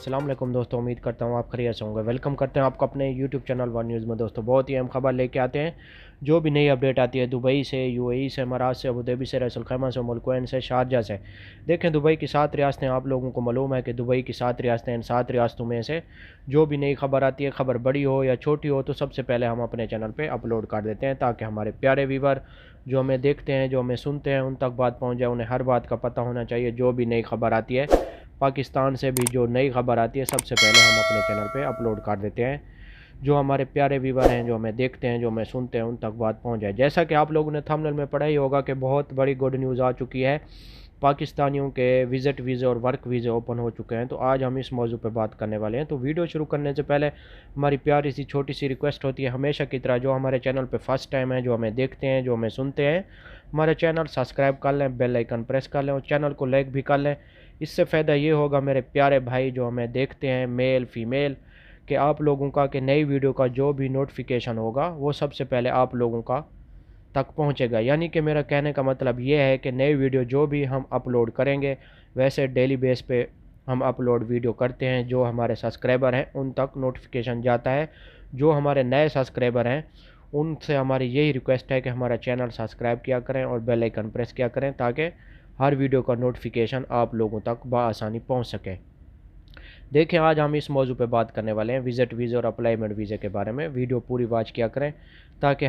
अस्सलाम वालेकुम दोस्तों, उम्मीद करता हूँ आप खैरियत से होंगे। वेलकम करते हैं आपको अपने यूट्यूब चैनल वन न्यूज़ में। दोस्तों बहुत ही अहम खबर लेके आते हैं। जो भी नई अपडेट आती है दुबई से, यूएई से, इमारात से, अबू धाबी से, रईस अल खैमा से, मुल्कोइन से, शारजा से। देखें, दुबई की 7 रियासतें, आप लोगों को मालूम है कि दुबई की 7 रियासतें, इन 7 रियासतों में से जो भी नई खबर आती है, खबर बड़ी हो या छोटी हो, तो सबसे पहले हम अपने चैनल पर अपलोड कर देते हैं ताकि हमारे प्यारे व्यूवर जो हमें देखते हैं, जो हमें सुनते हैं, उन तक बात पहुँच जाए। उन्हें हर बात का पता होना चाहिए। जो भी नई खबर आती है, पाकिस्तान से भी जो नई खबर आती है, सबसे पहले हम अपने चैनल पे अपलोड कर देते हैं। जो हमारे प्यारे व्यूवर हैं, जो हमें देखते हैं, जो हमें सुनते हैं, उन तक बात पहुंच जाए। जैसा कि आप लोगों ने थंबनेल में पढ़ा ही होगा कि बहुत बड़ी गुड न्यूज़ आ चुकी है। पाकिस्तानियों के विज़िट वीज़े और वर्क वीज़े ओपन हो चुके हैं। तो आज हम इस मौजू पे बात करने वाले हैं। तो वीडियो शुरू करने से पहले हमारी प्यारी सी छोटी सी रिक्वेस्ट होती है, हमेशा की तरह जो हमारे चैनल पे फर्स्ट टाइम है, जो हमें देखते हैं, जो हमें सुनते हैं, हमारे चैनल सब्सक्राइब कर लें, बेल आइकन प्रेस कर लें और चैनल को लाइक भी कर लें। इससे फ़ायदा ये होगा मेरे प्यारे भाई जो हमें देखते हैं, मेल फीमेल, कि आप लोगों का कि नई वीडियो का जो भी नोटिफिकेशन होगा वो सबसे पहले आप लोगों का तक पहुंचेगा। यानी कि मेरा कहने का मतलब ये है कि नई वीडियो जो भी हम अपलोड करेंगे, वैसे डेली बेस पे हम अपलोड वीडियो करते हैं। जो हमारे सब्सक्राइबर हैं उन तक नोटिफिकेशन जाता है। जो हमारे नए सब्सक्राइबर हैं उनसे हमारी यही रिक्वेस्ट है कि हमारा चैनल सब्सक्राइब किया करें और बेल आइकन प्रेस किया करें ताकि हर वीडियो का नोटिफिकेशन आप लोगों तक बआसानी पहुंच सके। देखिए, आज हम इस मौजू पे बात करने वाले हैं विज़िट वीज़े और अप्लाईमेंट वीज़े के बारे में। वीडियो पूरी वॉच किया करें ताकि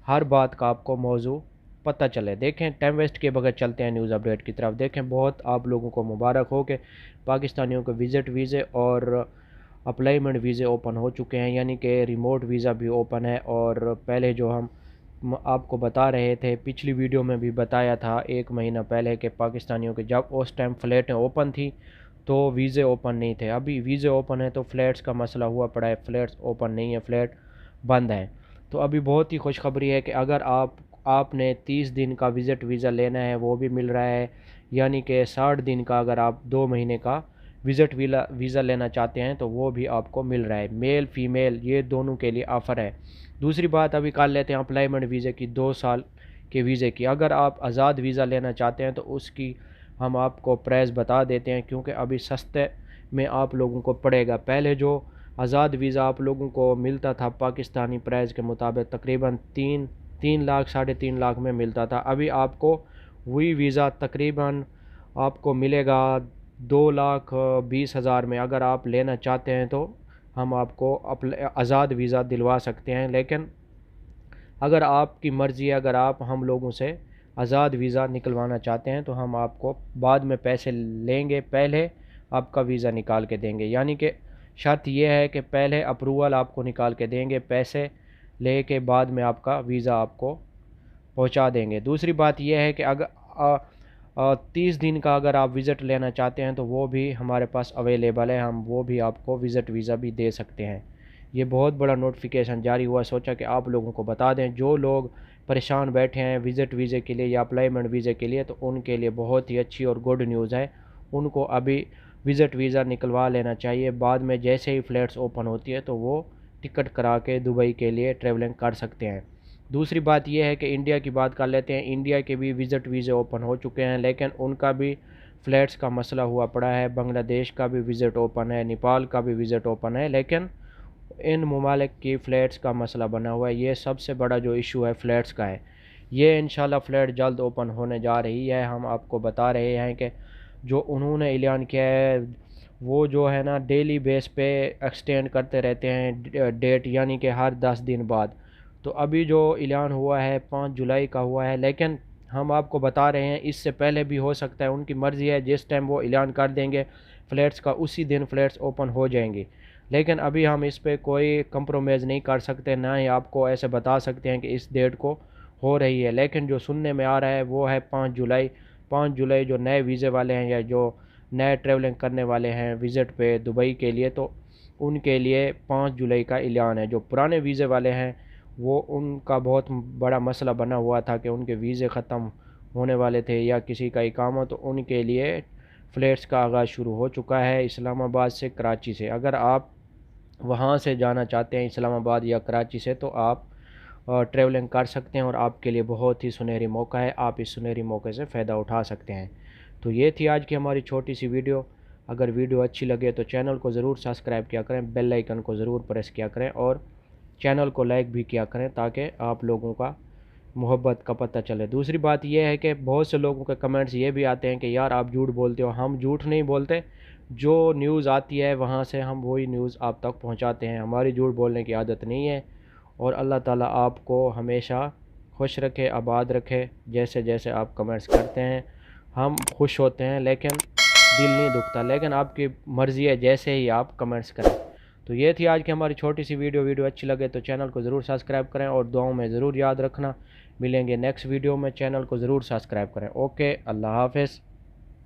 हर बात का आपको मौजू पता चले। देखें, टाइम वेस्ट किए बगैर चलते हैं न्यूज़ अपडेट की तरफ। देखें, बहुत आप लोगों को मुबारक हो कि पाकिस्तानियों के विज़िट वीज़े और अप्लाईमेंट वीज़े ओपन हो चुके हैं। यानी कि रिमोट वीज़ा भी ओपन है। और पहले जो हम आपको बता रहे थे, पिछली वीडियो में भी बताया था 1 महीना पहले, कि पाकिस्तानियों के जब उस टाइम फ़्लैटें ओपन थी तो वीज़े ओपन नहीं थे। अभी वीज़े ओपन है तो फ़्लैट्स का मसला हुआ पड़ा है। फ़्लैट्स ओपन नहीं है, फ़्लैट बंद हैं। तो अभी बहुत ही खुशखबरी है कि अगर आपने 30 दिन का विज़िट वीज़ा लेना है वो भी मिल रहा है। यानी कि 60 दिन का अगर आप 2 महीने का विज़िट वीज़ा लेना चाहते हैं तो वो भी आपको मिल रहा है। मेल फीमेल ये दोनों के लिए ऑफ़र है। दूसरी बात अभी कर लेते हैं अप्लाईमेंट वीज़े की, 2 साल के वीज़े की। अगर आप आज़ाद वीज़ा लेना चाहते हैं तो उसकी हम आपको प्राइस बता देते हैं, क्योंकि अभी सस्ते में आप लोगों को पड़ेगा। पहले जो आज़ाद वीज़ा आप लोगों को मिलता था पाकिस्तानी प्राइस के मुताबिक तकरीबन 3 लाख 3.5 लाख में मिलता था। अभी आपको वही वीज़ा तकरीबन आपको मिलेगा 2,20,000 में। अगर आप लेना चाहते हैं तो हम आपको आज़ाद वीज़ा दिलवा सकते हैं। लेकिन अगर आपकी मर्ज़ी है, अगर आप हम लोगों से आज़ाद वीज़ा निकलवाना चाहते हैं तो हम आपको बाद में पैसे लेंगे, पहले आपका वीज़ा निकाल के देंगे। यानी कि शर्त यह है कि पहले अप्रूवल आपको निकाल के देंगे, पैसे ले के बाद में आपका वीज़ा आपको पहुंचा देंगे। दूसरी बात यह है कि अगर 30 दिन का अगर आप विज़िट लेना चाहते हैं तो वो भी हमारे पास अवेलेबल है। हम वो भी आपको विज़िट वीज़ा भी दे सकते हैं। ये बहुत बड़ा नोटिफिकेशन जारी हुआ, सोचा कि आप लोगों को बता दें। जो लोग परेशान बैठे हैं विज़िट वीज़े के लिए या अप्लाईमेंट वीज़े के लिए, तो उनके लिए बहुत ही अच्छी और गुड न्यूज़ है। उनको अभी विज़िट वीज़ा निकलवा लेना चाहिए। बाद में जैसे ही फ़्लाइट्स ओपन होती है तो वो टिकट करा के दुबई के लिए ट्रैवलिंग कर सकते हैं। दूसरी बात यह है कि इंडिया की बात कर लेते हैं। इंडिया के भी विज़िट वीज़े ओपन हो चुके हैं, लेकिन उनका भी फ़्लाइट्स का मसला हुआ पड़ा है। बांग्लादेश का भी विज़िट ओपन है, नेपाल का भी विज़िट ओपन है, लेकिन इन ममालिक की फ़्लैट्स का मसला बना हुआ है। ये सबसे बड़ा जो इशू है फ़्लैट्स का है। ये इंशाल्लाह फ़्लैट जल्द ओपन होने जा रही है। हम आपको बता रहे हैं कि जो उन्होंने ऐलान किया है वो जो है ना डेली बेस पे एक्सटेंड करते रहते हैं डेट, यानी कि हर 10 दिन बाद। तो अभी जो ऐलान हुआ है 5 जुलाई का हुआ है, लेकिन हम आपको बता रहे हैं इससे पहले भी हो सकता है। उनकी मर्ज़ी है, जिस टाइम वो ऐलान कर देंगे फ़्लैट्स का उसी दिन फ़्लैट्स ओपन हो जाएंगी। लेकिन अभी हम इस पे कोई कंप्रोमाइज़ नहीं कर सकते, ना ही आपको ऐसे बता सकते हैं कि इस डेट को हो रही है। लेकिन जो सुनने में आ रहा है वो है 5 जुलाई। 5 जुलाई जो नए वीज़े वाले हैं या जो नए ट्रैवलिंग करने वाले हैं विज़िट पे दुबई के लिए, तो उनके लिए 5 जुलाई का ऐलान है। जो पुराने वीज़े वाले हैं वो उनका बहुत बड़ा मसला बना हुआ था कि उनके वीज़े ख़त्म होने वाले थे या किसी का इकामा, तो उनके लिए फ़्लाइट्स का आगाज़ शुरू हो चुका है इस्लामाबाद से, कराची से। अगर आप वहाँ से जाना चाहते हैं इस्लामाबाद या कराची से तो आप ट्रैवलिंग कर सकते हैं और आपके लिए बहुत ही सुनहरी मौका है। आप इस सुनहरी मौके से फ़ायदा उठा सकते हैं। तो ये थी आज की हमारी छोटी सी वीडियो। अगर वीडियो अच्छी लगे तो चैनल को ज़रूर सब्सक्राइब किया करें, बेल आइकन को ज़रूर प्रेस किया करें और चैनल को लाइक भी किया करें ताकि आप लोगों का मोहब्बत का पता चले। दूसरी बात यह है कि बहुत से लोगों के कमेंट्स ये भी आते हैं कि यार आप झूठ बोलते हो। हम झूठ नहीं बोलते, जो न्यूज़ आती है वहाँ से हम वही न्यूज़ आप तक पहुँचाते हैं। हमारी झूठ बोलने की आदत नहीं है। और अल्लाह ताला आपको हमेशा खुश रखे, आबाद रखे। जैसे जैसे आप कमेंट्स करते हैं हम खुश होते हैं, लेकिन दिल नहीं दुखता। लेकिन आपकी मर्ज़ी है जैसे ही आप कमेंट्स करें। तो ये थी आज की हमारी छोटी सी वीडियो अच्छी लगे तो चैनल को ज़रूर सब्सक्राइब करें और दुआओं में ज़रूर याद रखना। मिलेंगे नेक्स्ट वीडियो में, चैनल को ज़रूर सब्सक्राइब करें। ओके, अल्लाह हाफ़िज़।